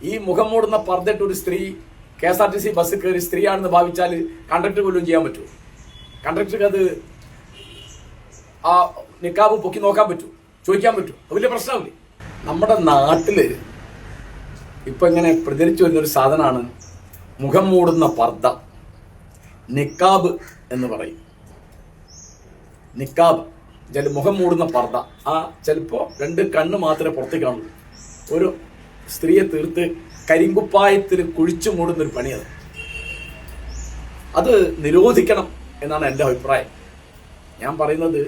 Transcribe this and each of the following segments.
ഈ മുഖം മൂടുന്ന പർദ്ദയിട്ട് ഒരു സ്ത്രീ KSRTC ബസ് കയറി സ്ത്രീയാണെന്ന് ഭാവിച്ചാൽ കണ്ടക്ടർ പോലും ചെയ്യാൻ പറ്റുമോ? കണ്ടക്ടർക്ക് അത് ആ നിക്കാബ് പൊക്കി നോക്കാൻ പറ്റുമോ? ചോദിക്കാൻ പറ്റുമോ? വലിയ പ്രശ്നമില്ലേ? നമ്മുടെ നാട്ടില് ഇപ്പൊ ഇങ്ങനെ പ്രചരിച്ചു വരുന്നൊരു സാധനമാണ് മുഖം മൂടുന്ന പർദ്ദ, നിക്കാബ് എന്ന് പറയും. നിക്കാബ് മുഖം മൂടുന്ന പർദ്ദ. ചിലപ്പോ 2 കണ്ണ് മാത്രമേ പുറത്തേക്ക് കാണുള്ളൂ. ഒരു സ്ത്രീയെ തീർത്ത് കരിങ്കുപ്പായത്തിൽ കുഴിച്ചു മൂടുന്നൊരു പണിയത്. അത് നിരോധിക്കണം എന്നാണ് എൻ്റെ അഭിപ്രായം. ഞാൻ പറയുന്നത്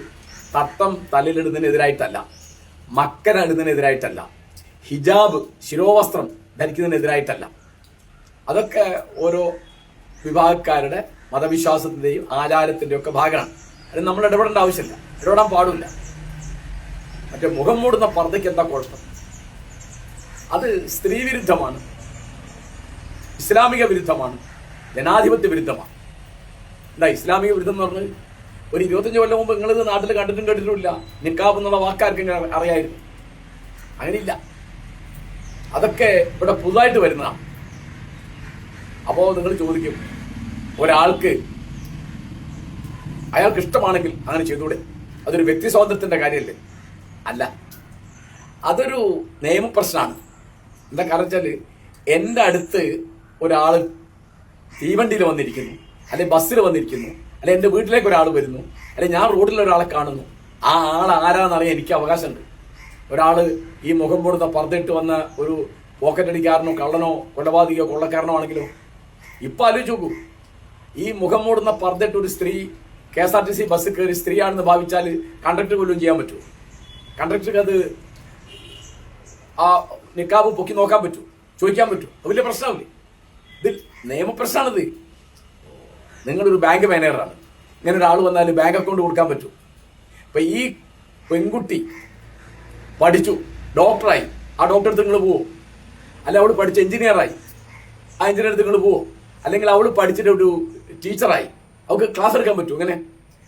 തട്ടം തലയിലിടുന്നതിനെതിരായിട്ടല്ല, മക്കര ഇടുന്നതിനെതിരായിട്ടല്ല, ഹിജാബ് ശിരോവസ്ത്രം ധരിക്കുന്നതിനെതിരായിട്ടല്ല. അതൊക്കെ ഓരോ വിഭാഗക്കാരുടെ മതവിശ്വാസത്തിന്റെയും ആചാരത്തിന്റെയും ഒക്കെ ഭാഗമാണ്. അത് നമ്മൾ ഇടപെടേണ്ട ആവശ്യമില്ല, ഇടപെടാൻ പാടില്ല. മറ്റേ മുഖം മൂടുന്ന പർദ്ദയ്ക്ക് എന്താ കുഴപ്പം? അത് സ്ത്രീ വിരുദ്ധമാണ്, ഇസ്ലാമിക വിരുദ്ധമാണ്, ജനാധിപത്യ വിരുദ്ധമാണ്. എന്താ ഇസ്ലാമിക വിരുദ്ധം എന്ന് പറഞ്ഞത്? ഒരു 25 കൊല്ലം മുമ്പ് നിങ്ങളിത് നാട്ടിൽ കണ്ടിട്ടും കേട്ടിട്ടുമില്ല. നിക്കാബ് എന്നുള്ള വാക്കാർക്കെങ്കിലും അറിയായിരുന്നു? അങ്ങനെയില്ല. അതൊക്കെ ഇവിടെ പുതുതായിട്ട് വരുന്നതാണ്. അപ്പോ നിങ്ങൾ ചോദിക്കും, ഒരാൾക്ക് അയാൾക്ക് ഇഷ്ടമാണെങ്കിൽ അങ്ങനെ ചെയ്തൂടെ? അതൊരു വ്യക്തി സ്വാതന്ത്ര്യത്തിന്റെ കാര്യമല്ലേ? അല്ല, അതൊരു നിയമപ്രശ്നമാണ്. എന്താ കാരണം വെച്ചാല്, എൻ്റെ അടുത്ത് ഒരാള് തീവണ്ടിയിൽ വന്നിരിക്കുന്നു, അല്ലെ ബസ്സിൽ വന്നിരിക്കുന്നു, അല്ലെ എൻ്റെ വീട്ടിലേക്ക് ഒരാൾ വരുന്നു, അല്ലെ ഞാൻ റോഡിൽ ഒരാളെ കാണുന്നു. ആ ആൾ ആരാന്നറിയാൻ എനിക്ക് അവകാശമുണ്ട്. ഒരാള് ഈ മുഖം മൂടുന്ന പർദ്ദയിട്ട് വന്ന ഒരു പോക്കറ്റടിക്കാരനോ കള്ളനോ കൊലപാതകയോ കൊള്ളക്കാരനോ ആണെങ്കിലോ? ഇപ്പൊ ആലോചിച്ച് നോക്കൂ, ഈ മുഖം മൂടുന്ന പർദ്ദയിട്ട് ഒരു സ്ത്രീ KSRTC ബസ് കയറി സ്ത്രീയാണെന്ന് ഭാവിച്ചാൽ കണ്ടക്ടർ പോലും ചെയ്യാൻ പറ്റുമോ? കണ്ടക്ടർക്ക് അത് ആ നിക്കാബ് പൊക്കി നോക്കാൻ പറ്റുമോ? ചോദിക്കാൻ പറ്റുമോ? വലിയ പ്രശ്നമില്ലേ? ഇത് നിയമപ്രശ്നമാണിത്. നിങ്ങളൊരു ബാങ്ക് മാനേജറാണ്, ഇങ്ങനെ ഒരാൾ വന്നാൽ ബാങ്ക് അക്കൗണ്ട് കൊടുക്കാൻ പറ്റുമോ? അപ്പൊ ഈ പെൺകുട്ടി പഠിച്ചു, ഡോക്ടറായി, ആ ഡോക്ടറെ അടുത്ത് നിങ്ങൾ പോവോ? അല്ല അവൾ പഠിച്ച എഞ്ചിനീയറായി, ആ എഞ്ചിനീയർ അടുത്ത് നിങ്ങൾ പോവോ? അല്ലെങ്കിൽ അവൾ പഠിച്ചിട്ട് ഒരു ടീച്ചറായി, അവൾക്ക് ക്ലാസ് എടുക്കാൻ പറ്റുമോ? ഇങ്ങനെ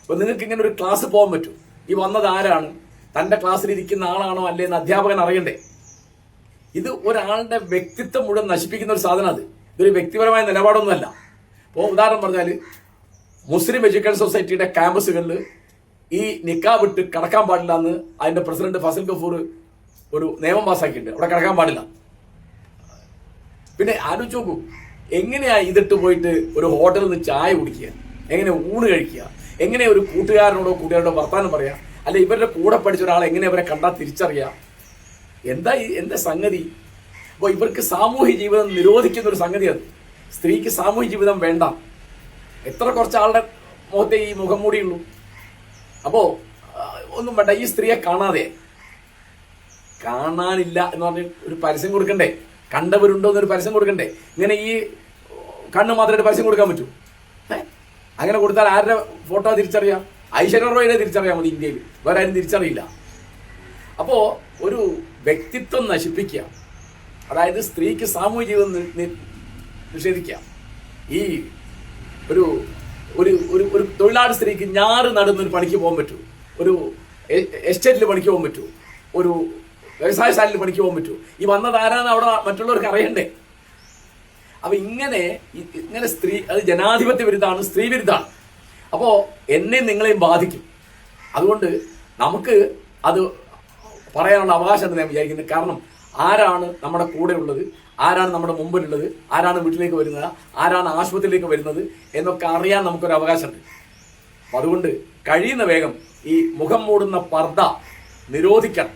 അപ്പൊ നിങ്ങൾക്ക് ഇങ്ങനെ ഒരു ക്ലാസ് പോകാൻ പറ്റും? ഈ വന്നത് ആരാണ്? തന്റെ ക്ലാസ്സിൽ ഇരിക്കുന്ന ആളാണോ അല്ലേന്ന് അധ്യാപകൻ അറിയണ്ടേ? ഇത് ഒരാളുടെ വ്യക്തിത്വം മുഴുവൻ നശിപ്പിക്കുന്ന ഒരു സാധനം. അത് ഇതൊരു വ്യക്തിപരമായ നിലപാടൊന്നുമല്ല. ഇപ്പോൾ ഉദാഹരണം പറഞ്ഞാൽ, മുസ്ലിം എഡ്യൂക്കേഷൻ സൊസൈറ്റിയുടെ ക്യാമ്പസുകളിൽ ഈ നിക്കാബ് ഇട്ട് കടക്കാൻ പാടില്ല എന്ന് അതിന്റെ പ്രസിഡന്റ് ഫസൽ ഗഫൂർ ഒരു നിയമം പാസ്സാക്കിയിട്ടുണ്ട്. അവിടെ കടക്കാൻ പാടില്ല. പിന്നെ ആലോചിച്ച് നോക്കൂ, എങ്ങനെയാ ഇതിട്ട് പോയിട്ട് ഒരു ഹോട്ടലിൽ നിന്ന് ചായ കുടിക്കുക, എങ്ങനെ ഊണ് കഴിക്കുക, എങ്ങനെ ഒരു കൂട്ടുകാരനോടോ കൂട്ടുകാരോടോ വർത്താനം പറയാ, അല്ലെ ഇവരുടെ കൂടെ പഠിച്ച ഒരാൾ എങ്ങനെ ഇവരെ കണ്ടാൽ തിരിച്ചറിയാം? എന്താ സംഗതി? അപ്പോൾ ഇവർക്ക് സാമൂഹ്യ ജീവിതം നിരോധിക്കുന്ന ഒരു സംഗതി അത്. സ്ത്രീക്ക് സാമൂഹ്യ ജീവിതം വേണ്ട. എത്ര കുറച്ച് ആളുടെ മുഖത്തെ ഈ മുഖം മൂടിയുള്ളൂ. അപ്പോ ഒന്നും വേണ്ട, ഈ സ്ത്രീയെ കാണാനില്ല എന്ന് പറഞ്ഞ് ഒരു പരസ്യം കൊടുക്കണ്ടേ? കണ്ടവരുണ്ടോ എന്നൊരു പരസ്യം കൊടുക്കണ്ടേ? ഇങ്ങനെ ഈ കണ്ണ് മാത്രമായിട്ട് പരസ്യം കൊടുക്കാൻ പറ്റൂ? അങ്ങനെ കൊടുത്താൽ ആരുടെ ഫോട്ടോ തിരിച്ചറിയാം? ഐശ്വര്യ റോയിനെ തിരിച്ചറിയാൻ മതി, ഇന്ത്യയിൽ വേറെ ആരും തിരിച്ചറിയില്ല. അപ്പോ ഒരു വ്യക്തിത്വം നശിപ്പിക്കുക, അതായത് സ്ത്രീക്ക് സാമൂഹ്യ ജീവിതം നിഷേധിക്കുക. ഈ ഒരു ഒരു ഒരു തൊഴിലാളി സ്ത്രീക്ക് ഞാറ് നടുന്നൊരു പണിക്ക് പോകാൻ പറ്റൂ? ഒരു എസ്റ്റേറ്റിൽ പണിക്ക് പോകാൻ പറ്റൂ? ഒരു വ്യവസായശാലയിൽ പണിക്ക് പോകാൻ പറ്റൂ? ഈ വന്നത് ആരാന്ന് അവിടെ മറ്റുള്ളവർക്ക് അറിയണ്ടേ? അപ്പൊ ഇങ്ങനെ സ്ത്രീ, അത് ജനാധിപത്യ വിരുദ്ധമാണ്, സ്ത്രീ വിരുദ്ധമാണ്. അപ്പോ എന്നെയും നിങ്ങളെയും ബാധിക്കും. അതുകൊണ്ട് നമുക്ക് അത് പറയാനുള്ള അവകാശം ഞാൻ വിചാരിക്കുന്നത്. കാരണം ആരാണ് നമ്മുടെ കൂടെ ഉള്ളത്, ആരാണ് നമ്മുടെ മുമ്പിലുള്ളത്, ആരാണ് വീട്ടിലേക്ക് വരുന്നത്, ആരാണ് ആശുപത്രിയിലേക്ക് വരുന്നത് എന്നൊക്കെ അറിയാൻ നമുക്കൊരു അവകാശമുണ്ട്. അപ്പൊ അതുകൊണ്ട് കഴിയുന്ന വേഗം ഈ മുഖം മൂടുന്ന പർദ്ദ നിരോധിക്കണം.